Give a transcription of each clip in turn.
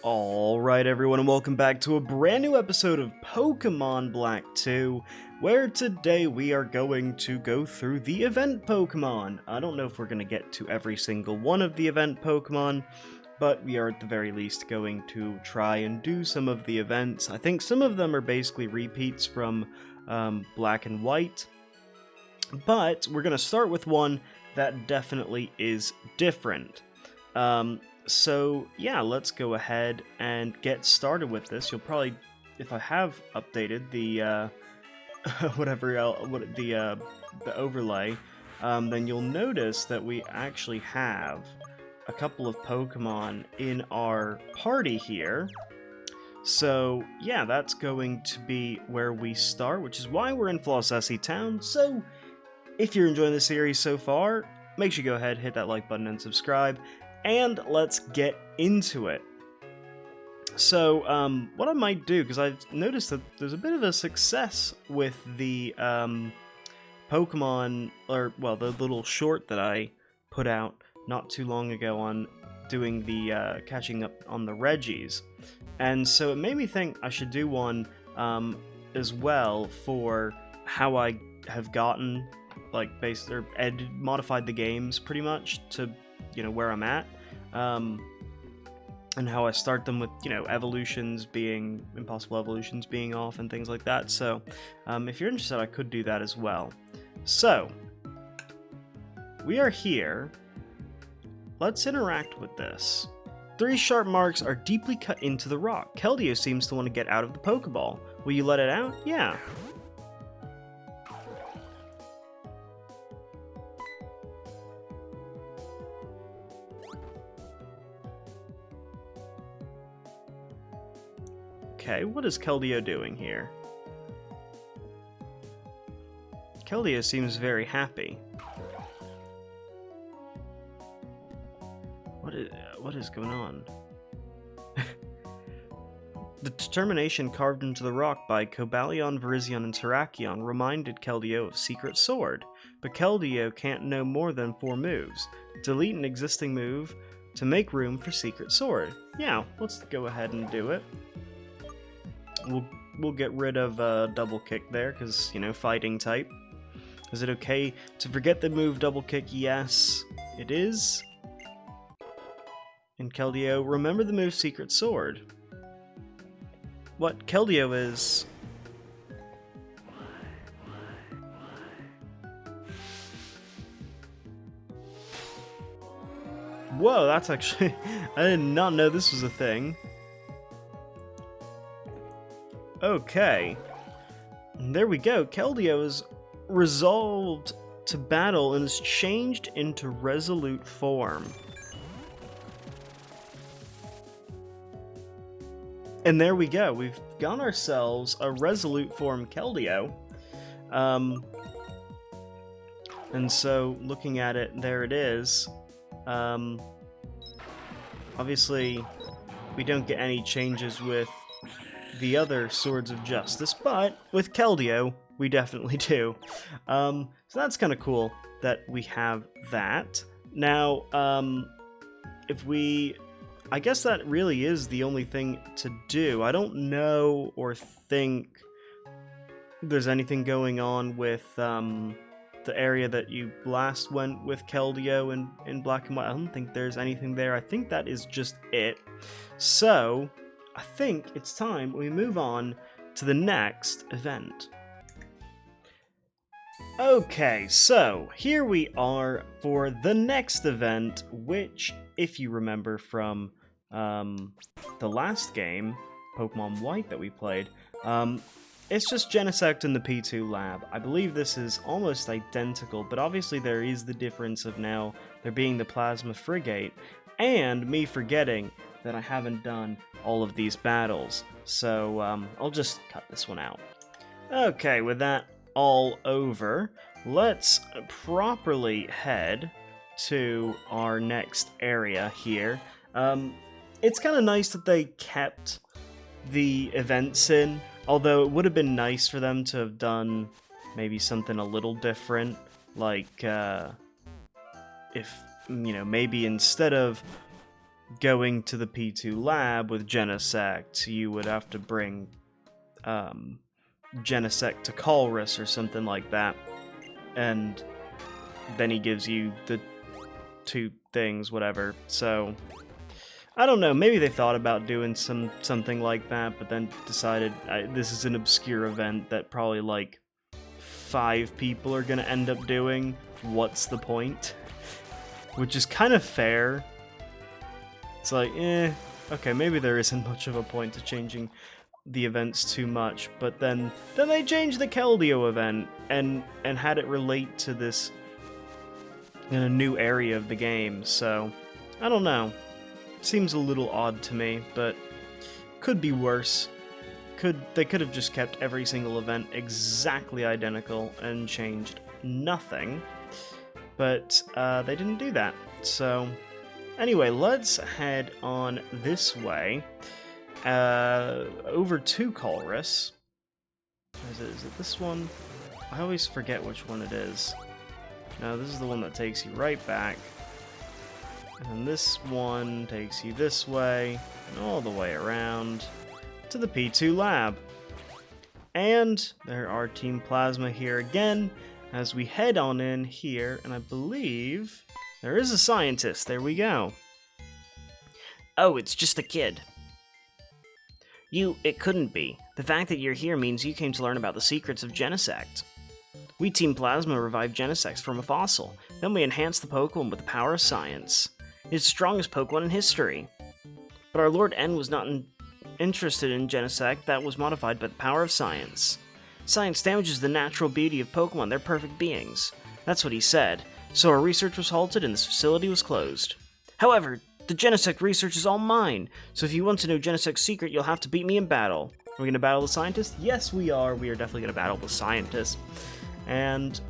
Alright everyone, and welcome back to a brand new episode of Pokemon Black 2, where today we are going to go through the event Pokemon. I don't know if we're going to get to every single one of the event Pokemon, but we are at the very least going to try and do some of the events. I think some of them are basically repeats from Black and White, but we're going to start with one that definitely is different. So yeah, let's go ahead and get started with this. You'll probably, if I have updated the the overlay, then you'll notice that we actually have a couple of Pokemon in our party here. So yeah, that's going to be where we start, which is why we're in Flossessie Town. So if you're enjoying the series so far, make sure you go ahead, hit that like button and subscribe. And let's get into it. So, what I might do, because I've noticed that there's a bit of a success with the Pokemon, or, well, the little short that I put out not too long ago on doing the catching up on the Reggies. And so it made me think I should do one as well for how I have gotten, like, modified the games pretty much to, you know, where I'm at, and how I start them with, you know, impossible evolutions being off and things like that. So, if you're interested, I could do that as well. So, we are here. Let's interact with this. 3 sharp marks are deeply cut into the rock. Keldeo seems to want to get out of the Pokeball. Will you let it out? Yeah. Okay, what is Keldeo doing here? Keldeo seems very happy. What is going on? The determination carved into the rock by Cobalion, Virizion, and Terrakion reminded Keldeo of Secret Sword, but Keldeo can't know more than 4 moves. Delete an existing move to make room for Secret Sword. Yeah, let's go ahead and do it. We'll get rid of double kick there, because, you know, fighting type. Is it okay to forget the move double kick? Yes, it is. And Keldeo, remember the move Secret Sword. What Keldeo is... Whoa, that's actually... I did not know this was a thing. Okay, there we go. Keldeo is resolved to battle and is changed into resolute form. And there we go. We've got ourselves a resolute form Keldeo. And so, looking at it, there it is. Obviously, we don't get any changes with the other Swords of Justice, but with Keldeo, we definitely do. So that's kind of cool that we have that. Now, I guess that really is the only thing to do. I don't know or think there's anything going on with the area that you last went with Keldeo in Black and White. I don't think there's anything there. I think that is just it. So I think it's time we move on to the next event. Okay, so here we are for the next event, which, if you remember from the last game, Pokemon White, that we played, it's just Genesect in the P2 lab. I believe this is almost identical, but obviously there is the difference of now there being the Plasma Frigate, and me forgetting that I haven't done all of these battles. So I'll just cut this one out. Okay, with that all over, let's properly head to our next area here. It's kind of nice that they kept the events in, although it would have been nice for them to have done maybe something a little different, like if, you know, maybe instead of going to the P2 lab with Genesect, you would have to bring Genesect to Colress or something like that, and then he gives you the 2 things, whatever. So I don't know, maybe they thought about doing something like that, but then decided this is an obscure event that probably like 5 people are gonna end up doing. What's the point? Which is kind of fair. It's like, okay, maybe there isn't much of a point to changing the events too much, but then they changed the Keldeo event and had it relate to this in a new area of the game, so I don't know. Seems a little odd to me, but could be worse. They could have just kept every single event exactly identical and changed nothing, but they didn't do that. So anyway, let's head on this way, over to Colress. Is it this one? I always forget which one it is. No, this is the one that takes you right back. And then this one takes you this way, and all the way around to the P2 lab. And there are Team Plasma here again, as we head on in here, and I believe there is a scientist. There we go. Oh, it's just a kid. It couldn't be. The fact that you're here means you came to learn about the secrets of Genesect. We Team Plasma revived Genesect from a fossil, then we enhanced the Pokemon with the power of science. It's the strongest Pokemon in history. But our Lord N was not interested in Genesect that was modified by the power of science. Science damages the natural beauty of Pokemon, they're perfect beings. That's what he said, so our research was halted and this facility was closed. However, the Genesect research is all mine, so if you want to know Genesect's secret, you'll have to beat me in battle. Are we going to battle the scientist? Yes, we are. We are definitely going to battle the scientist. And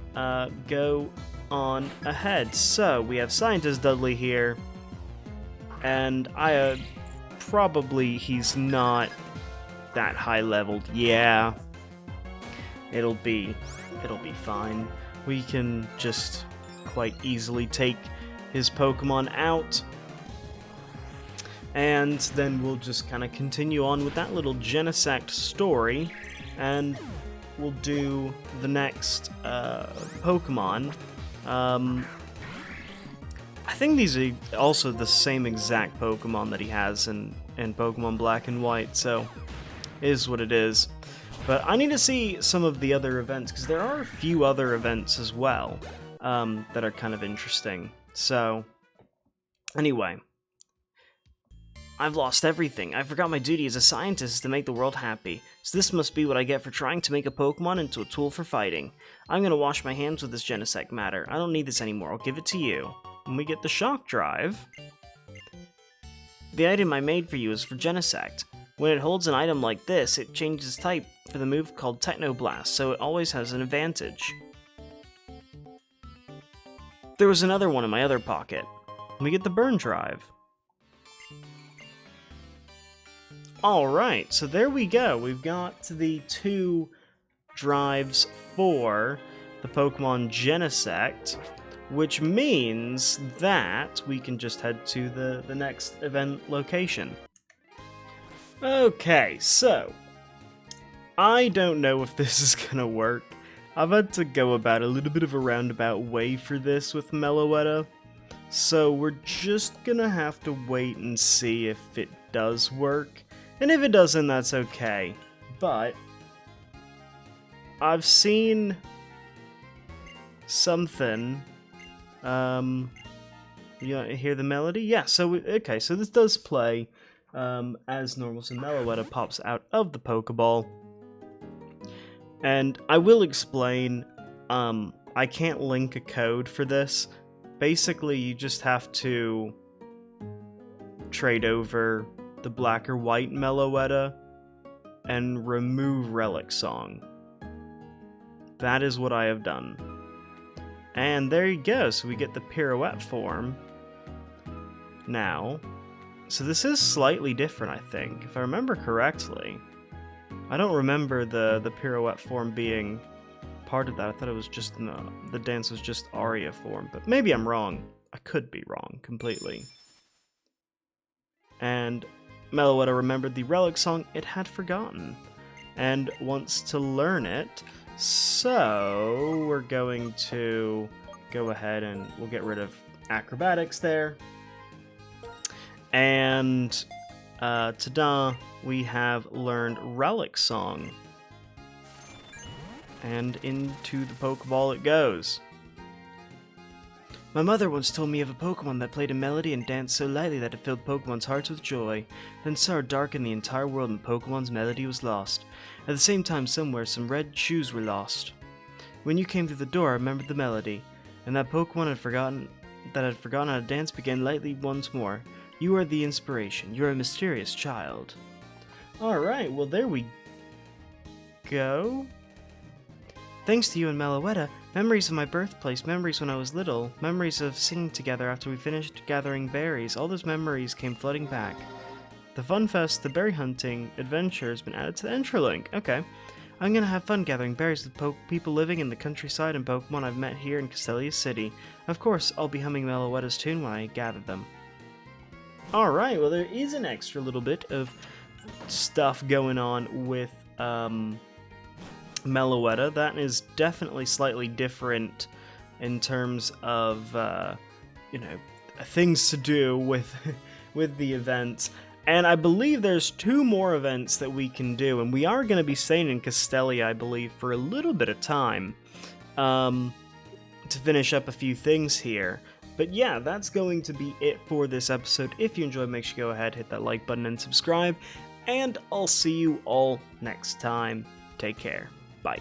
go on ahead. So, we have Scientist Dudley here, and probably he's not that high leveled. Yeah, it'll be fine. We can just quite easily take his Pokemon out, and then we'll just kind of continue on with that little Genesect story, and we'll do the next Pokemon. I think these are also the same exact Pokemon that he has in Pokemon Black and White, so it is what it is. But I need to see some of the other events, because there are a few other events as well that are kind of interesting. So, anyway. I've lost everything. I forgot my duty as a scientist is to make the world happy. So this must be what I get for trying to make a Pokemon into a tool for fighting. I'm gonna wash my hands with this Genesect matter. I don't need this anymore. I'll give it to you. And we get the Shock Drive. The item I made for you is for Genesect. When it holds an item like this, it changes type for the move called Technoblast, so it always has an advantage. There was another one in my other pocket. And we get the Burn Drive. Alright, so there we go. We've got the 2 drives for the Pokemon Genesect, which means that we can just head to the next event location. Okay, so I don't know if this is gonna work. I've had to go about a little bit of a roundabout way for this with Meloetta, so we're just gonna have to wait and see if it does work. And if it doesn't, that's okay. But I've seen something. You hear the melody? Yeah. So okay. So this does play as normal. So Meloetta pops out of the Pokeball, and I will explain. I can't link a code for this. Basically, you just have to trade over the Black or White Meloetta and remove Relic Song. That is what I have done. And there you go, so we get the Pirouette form now. So this is slightly different, I think, if I remember correctly. I don't remember the Pirouette form being part of that. I thought it was just the dance was just aria form, but maybe I'm wrong. I could be wrong completely. and Meloetta remembered the relic song it had forgotten and wants to learn it. So we're going to go ahead and we'll get rid of acrobatics there. And ta-da, we have learned relic song. And into the Pokeball it goes. My mother once told me of a Pokemon that played a melody and danced so lightly that it filled Pokemon's hearts with joy. Then sorrow darkened the entire world and Pokemon's melody was lost. At the same time, somewhere, some red shoes were lost. When you came through the door, I remembered the melody, and that Pokemon had forgotten how to dance began lightly once more. You are the inspiration. You are a mysterious child. Alright, well there we go. Thanks to you and Meloetta, memories of my birthplace, memories when I was little, memories of singing together after we finished gathering berries, all those memories came flooding back. The Fun Fest, the berry hunting adventure has been added to the Intralink. Okay. I'm gonna have fun gathering berries with people living in the countryside and Pokemon I've met here in Castelia City. Of course, I'll be humming Meloetta's tune when I gather them. Alright, well there is an extra little bit of stuff going on with, Meloetta. That is definitely slightly different in terms of, things to do with with the events. And I believe there's 2 more events that we can do, and we are going to be staying in Castelia, I believe, for a little bit of time to finish up a few things here. But yeah, that's going to be it for this episode. If you enjoyed, make sure you go ahead, hit that like button, and subscribe. And I'll see you all next time. Take care. Bye.